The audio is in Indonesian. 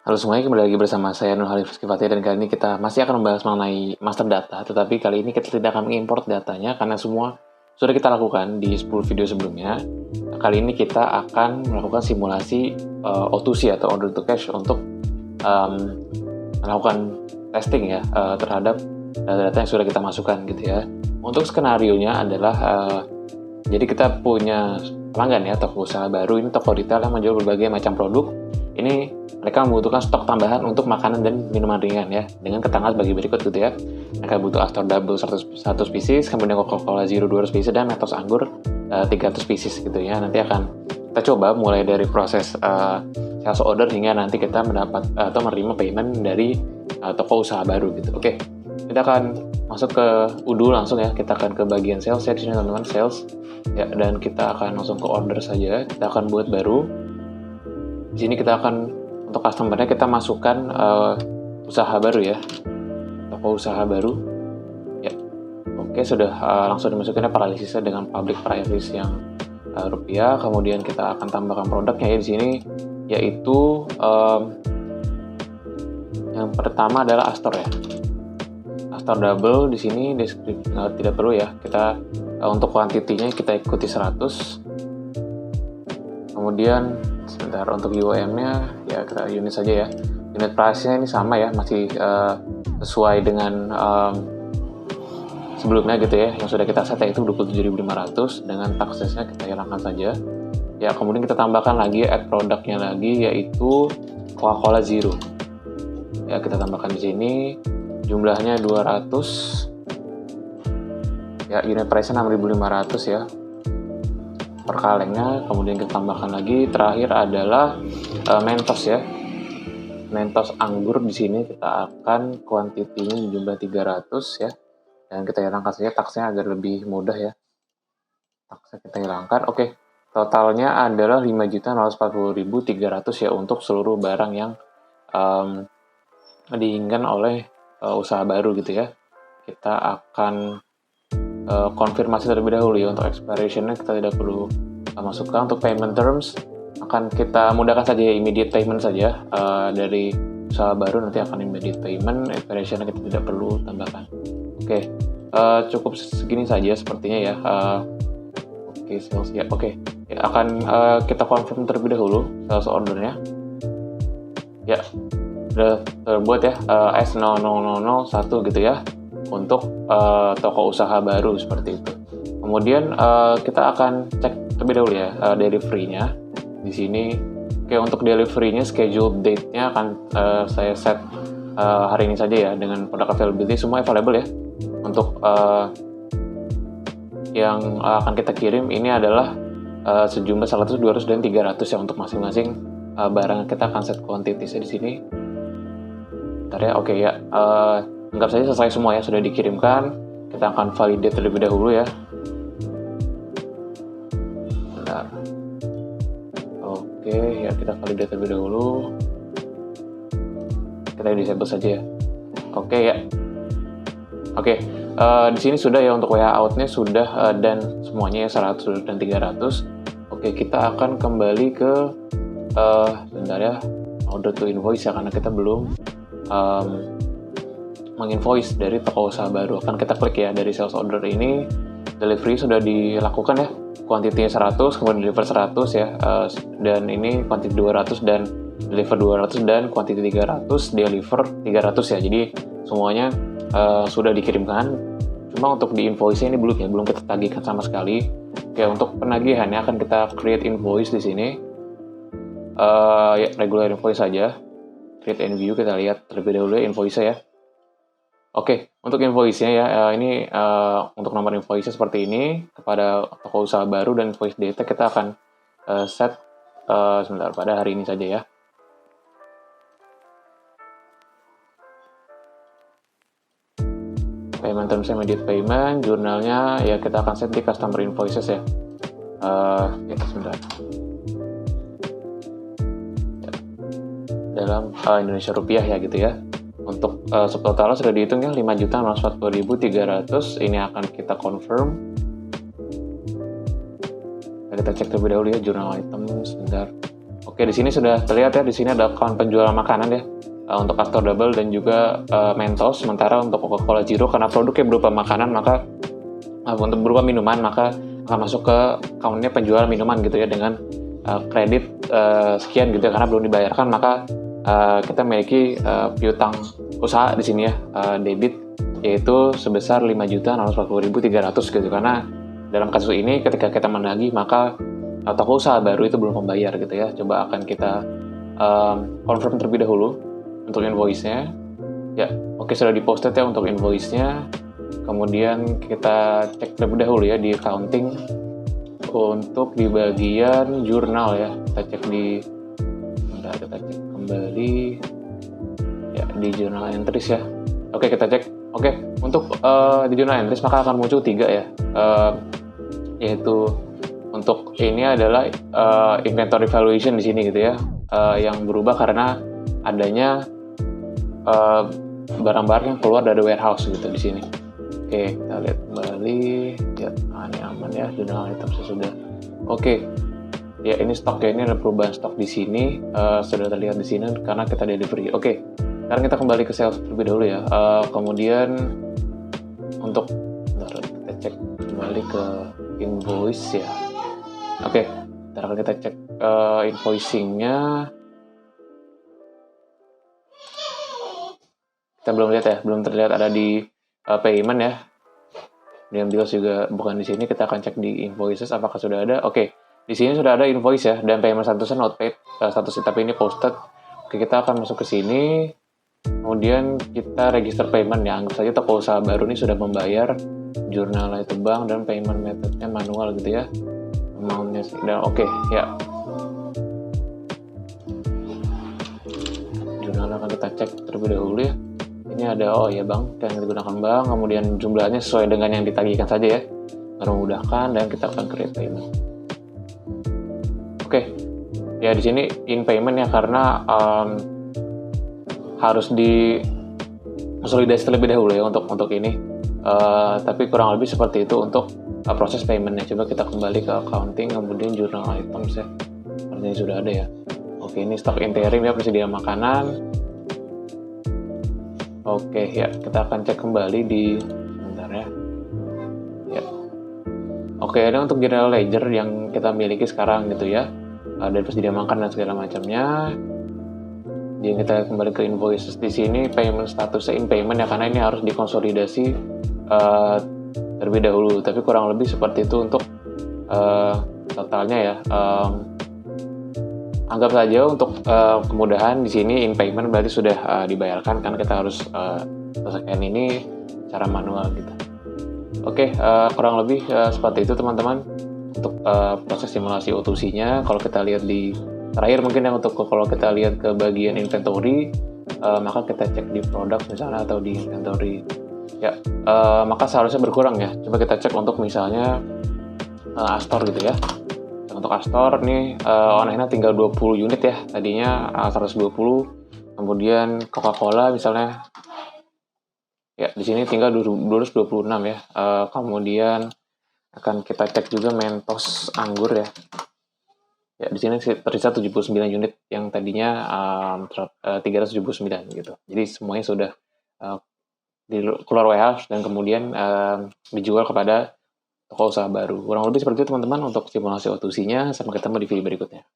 Halo semuanya, kembali lagi bersama saya Nur Halif Rizky dan kali ini kita masih akan membahas mengenai master data, tetapi kali ini kita tidak akan mengimport datanya karena semua sudah kita lakukan di 10 video sebelumnya. Kali ini kita akan melakukan simulasi O2C atau order to cash untuk melakukan testing ya terhadap data-data yang sudah kita masukkan gitu ya. Untuk skenario-nya adalah jadi kita punya pelanggan ya, toko usaha baru, ini toko retail yang menjual berbagai macam produk. Ini mereka membutuhkan stok tambahan untuk makanan dan minuman ringan ya, dengan keterangan bagi berikut gitu ya. Mereka butuh Astor Double 100 pieces, kemudian Coca-Cola Zero 200 pieces, dan Mentos Anggur 300 pieces gitu ya. Nanti akan kita coba mulai dari proses sales order hingga nanti kita mendapat atau menerima payment dari toko usaha baru gitu. Oke, kita akan masuk ke UDU langsung ya. Kita akan ke bagian sales ya, di sini teman-teman, sales ya, dan kita akan langsung ke order saja. Kita akan buat baru. Di sini kita akan untuk customer-nya kita masukkan usaha baru ya, toko usaha baru ya. Oke, sudah langsung dimasukinnya paralisisnya dengan public price yang rupiah. Kemudian kita akan tambahkan produknya ya di sini, yaitu yang pertama adalah Astor ya, Astor Double. Di sini deskripsi tidak perlu ya, kita untuk kuantitinya kita ikuti 100. Kemudian sebentar, untuk UOM-nya ya kita unit saja ya. Unit price-nya ini sama ya, masih sesuai dengan sebelumnya gitu ya, yang sudah kita set yaitu 27.500. Dengan taxes-nya kita hilangkan saja ya. Kemudian kita tambahkan lagi add produknya lagi, yaitu Coca-Cola Zero ya. Kita tambahkan di sini jumlahnya 200 ya, unit price-nya 6.500 ya per kalengnya. Kemudian kita tambahkan lagi, terakhir adalah Mentos ya, Mentos Anggur. Di sini kita akan kuantitinya jumlah 300 ya, dan kita hilangkan saja taksnya agar lebih mudah ya. Taksnya kita hilangkan. Oke, totalnya adalah 5.940.300 ya untuk seluruh barang yang diinginkan oleh usaha baru gitu ya. Kita akan konfirmasi terlebih dahulu ya. Untuk expiration-nya kita tidak perlu masukkan. Untuk payment terms akan kita mudahkan saja ya, immediate payment saja dari usaha baru, nanti akan immediate payment. Expiration-nya kita tidak perlu tambahkan. Oke, cukup segini saja sepertinya ya. Oke, sales ya. Oke, ya, akan kita confirm terlebih dahulu sales ordernya ya. Sudah terbuat ya, S00001 gitu ya, untuk toko usaha baru seperti itu. Kemudian kita akan cek terlebih dahulu ya delivery-nya di sini. Oke, untuk delivery-nya schedule date-nya akan saya set hari ini saja ya, dengan product availability semua available ya. Untuk yang akan kita kirim ini adalah sejumlah 100, 200, dan 300 ya untuk masing-masing barang. Kita akan set quantity-nya di sini. Bentar ya. Oke ya, anggap saja selesai semua ya, sudah dikirimkan. Kita akan validate terlebih dahulu ya. Bentar. Oke ya, kita validate terlebih dahulu. Kita disable saja ya. Oke ya. Oke, di sini sudah ya, untuk way out-nya sudah dan semuanya ya, 100 dan 300. Oke, kita akan kembali ke bentar ya, order to invoice ya, karena kita belum menginvoice dari toko usaha baru. Akan kita klik ya, dari sales order ini delivery sudah dilakukan ya, kuantitinya 100, kemudian deliver 100 ya, dan ini kuantiti 200 dan deliver 200, dan kuantiti 300 deliver 300 ya. Jadi semuanya sudah dikirimkan. Cuma untuk di invoice-nya ini belum ya, belum kita tagihkan sama sekali. Oke, untuk penagihannya akan kita create invoice di sini. Ya, regular invoice saja. Create and view, kita lihat terlebih dahulu ya invoice ya. Oke, untuk invoice-nya ya, ini untuk nomor invoice-nya seperti ini kepada toko usaha baru, dan invoice data kita akan set sebentar pada hari ini saja ya. Payment terms immediate payment, jurnalnya ya kita akan set di customer invoices ya. Ya sebentar. Ya. Dalam Indonesia rupiah ya gitu ya. Untuk subtotalnya sudah dihitung ya, 5.940.300. Ini akan kita confirm. Kita cek terlebih dahulu ya, jurnal item sebentar. Oke, di sini sudah terlihat ya, di sini ada account penjualan makanan ya, untuk Astor Double dan juga Mentos. Sementara untuk Coca-Cola Zero karena produknya berupa makanan, maka untuk berupa minuman, maka akan masuk ke accountnya penjual minuman gitu ya, dengan kredit sekian gitu ya, karena belum dibayarkan, maka kita memiliki piutang usaha di sini ya, debit, yaitu sebesar 5.640.300 gitu. Karena dalam kasus ini ketika kita menagih, maka toko usaha baru itu belum membayar gitu ya. Coba akan kita confirm terlebih dahulu untuk invoice-nya. Ya, oke, sudah diposted ya untuk invoice-nya. Kemudian kita cek terlebih dahulu ya di accounting untuk di bagian jurnal ya. Kita cek kembali ya di jurnal entries ya. Oke, kita cek. Oke, untuk di jurnal entries maka akan muncul 3 ya, yaitu untuk ini adalah inventory valuation di sini gitu ya, yang berubah karena adanya barang-barang yang keluar dari warehouse gitu di sini. Oke, kita lihat kembali ya, ini aman ya, jurnal item sudah. Oke, ya ini stoknya, ini ada perubahan stok di sini, sudah terlihat di sini karena kita delivery. Oke, sekarang kita kembali ke sales terlebih dahulu ya. Kemudian untuk kita cek kembali ke invoice ya. Oke, ntar kita cek invoicingnya. Kita belum lihat ya, belum terlihat ada di payment ya. Diam bilas juga bukan di sini. Kita akan cek di invoices apakah sudah ada. Oke, di sini sudah ada invoice ya, dan payment statusnya not paid, statusnya tapi ini posted. Oke, kita akan masuk ke sini. Kemudian kita register payment ya. Anggap saja toko usaha baru ini sudah membayar, jurnal itu bank, dan payment methodnya manual gitu ya. Amountnya dan oke ya. Jurnal akan kita cek terlebih dahulu ya. Ini ada bank yang digunakan bank, kemudian jumlahnya sesuai dengan yang ditagihkan saja ya, memudahkan, dan kita akan create payment. Oke, ya di sini in payment ya, karena harus di konsolidasi terlebih dahulu ya untuk ini, tapi kurang lebih seperti itu untuk proses paymentnya. Coba kita kembali ke accounting, kemudian journal items ya, artinya sudah ada ya. Oke, ini stok interim ya, persediaan makanan. Oke ya, kita akan cek kembali di sebentar ya. Ya. Oke, ada untuk general ledger yang kita miliki sekarang gitu ya, dari persediaan makan dan segala macamnya. Jadi kita kembali ke invoices di sini, payment statusnya in payment ya, karena ini harus dikonsolidasi terlebih dahulu. Tapi kurang lebih seperti itu untuk totalnya ya. Anggap saja untuk kemudahan di sini in payment berarti sudah dibayarkan, karena kita harus selesaikan ini secara manual gitu. Oke, kurang lebih seperti itu teman-teman untuk proses simulasi O2C-nya. Kalau kita lihat di terakhir mungkin yang untuk kalau kita lihat ke bagian inventory, maka kita cek di product misalnya atau di inventory ya, maka seharusnya berkurang ya. Coba kita cek untuk misalnya Astor gitu ya. Untuk Astor nih online-nya tinggal 20 unit ya, tadinya 120. Kemudian Coca-Cola misalnya ya, di sini tinggal 226 ya. Kemudian akan kita cek juga Mentos anggur ya. Ya, di sini tersisa 79 unit yang tadinya 379 gitu. Jadi semuanya sudah keluar warehouse dan kemudian dijual kepada toko usaha baru. Kurang lebih seperti itu teman-teman untuk simulasi O2C-nya. Sampai ketemu di video berikutnya.